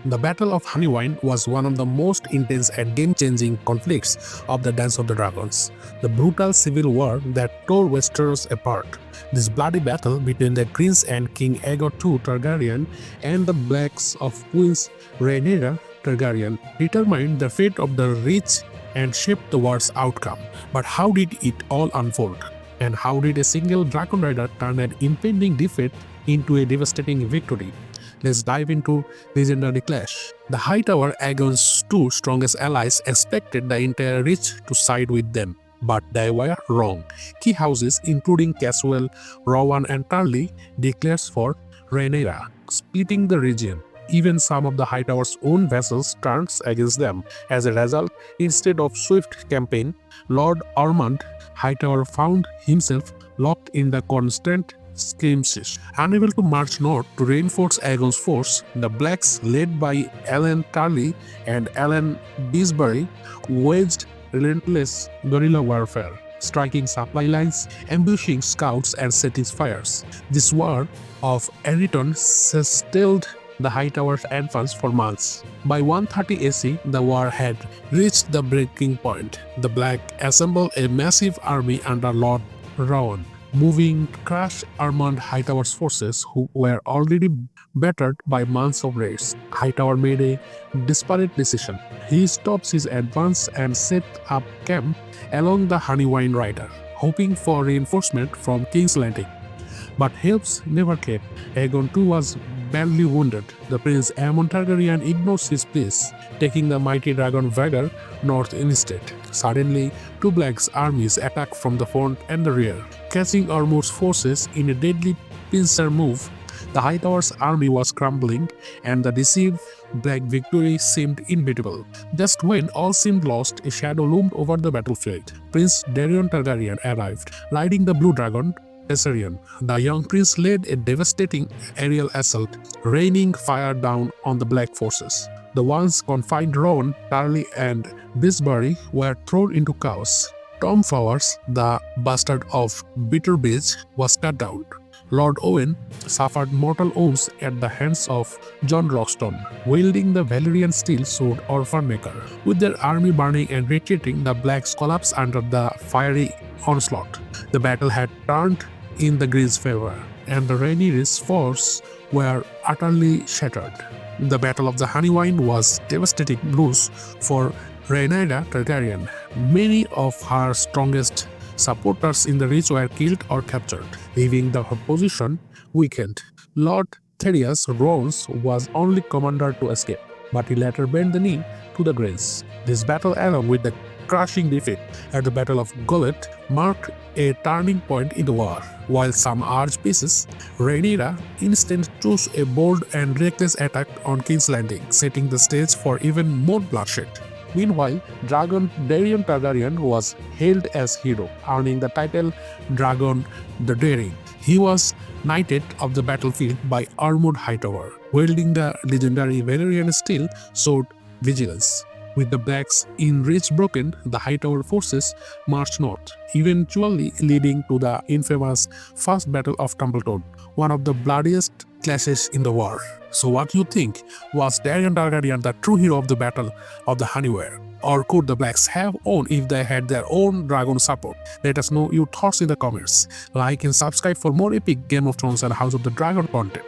The Battle of Honeywine was one of the most intense and game-changing conflicts of the Dance of the Dragons, the brutal civil war that tore Westeros apart. This bloody battle between the Greens and King Aegon II Targaryen and the Blacks of Queen Rhaenyra Targaryen determined the fate of the Reach and shaped the war's outcome. But how did it all unfold? And how did a single Dragon Rider turn an impending defeat into a devastating victory? Let's dive into legendary clash. The Hightower, Aegon's two strongest allies, expected the entire Reach to side with them, but they were wrong. Key houses, including Caswell, Rowan, and Tarly, declared for Rhaenyra, splitting the region. Even some of the Hightower's own vassals turned against them. As a result, instead of swift campaign, Lord Ormond Hightower found himself locked in the constant skirmishes. Unable to march north to reinforce Aegon's force, the Blacks, led by Alan Tarly and Alan Beesbury, waged relentless guerrilla warfare, striking supply lines, ambushing scouts, and setting fires. This war of attrition sustained the Hightower's advance for months. By 130 AC, the war had reached the breaking point. The Black assembled a massive army under Lord Rowan, moving to crush Ormond Hightower's forces, who were already battered by months of raids. Hightower made a desperate decision. He stopped his advance and set up camp along the Honeywine River, hoping for reinforcement from King's Landing. But helps never came. Aegon II was badly wounded. The Prince Aemon Targaryen ignores his place, taking the mighty dragon Vhagar north instead. Suddenly, two Blacks' armies attacked from the front and the rear. Catching Ormond's forces in a deadly pincer move, the Hightower's army was crumbling, and the deceived Black victory seemed inevitable. Just when all seemed lost, a shadow loomed over the battlefield. Prince Daeron Targaryen arrived, riding the Blue Dragon, Essarion. The young prince led a devastating aerial assault, raining fire down on the Black forces. The once confined Rowan, Tarly, and Beesbury were thrown into chaos. Tom Fowers, the bastard of Bitterbeach, was cut down. Lord Owen suffered mortal wounds at the hands of John Roxton, wielding the Valyrian steel sword Orphanmaker. With their army burning and retreating, the Blacks collapsed under the fiery onslaught. The battle had turned in the Greens' favor, and the Rhaenyra's forces were utterly shattered. The Battle of the Honeywine was devastating news for Rhaenyra Targaryen. Many of her strongest supporters in the Reach were killed or captured, leaving her position weakened. Lord Therias Rowns was only commander to escape, but he later bent the knee to the Greens. This battle, along with the crushing defeat at the Battle of Gullet, marked a turning point in the war. While some urged peace, Rhaenyra instead chose a bold and reckless attack on King's Landing, setting the stage for even more bloodshed. Meanwhile, Dragon Daeron Targaryen was hailed as hero, earning the title Dragon the Daring. He was knighted of the battlefield by Ormond Hightower, wielding the legendary Valyrian steel sword Vigilance. With the Blacks in Reach broken, the Hightower forces marched north, eventually leading to the infamous First Battle of Tumbletown, one of the bloodiest clashes in the war. So what do you think? Was Daeron Targaryen the true hero of the Battle of the Honeywine? Or could the Blacks have won if they had their own dragon support? Let us know your thoughts in the comments. Like and subscribe for more epic Game of Thrones and House of the Dragon content.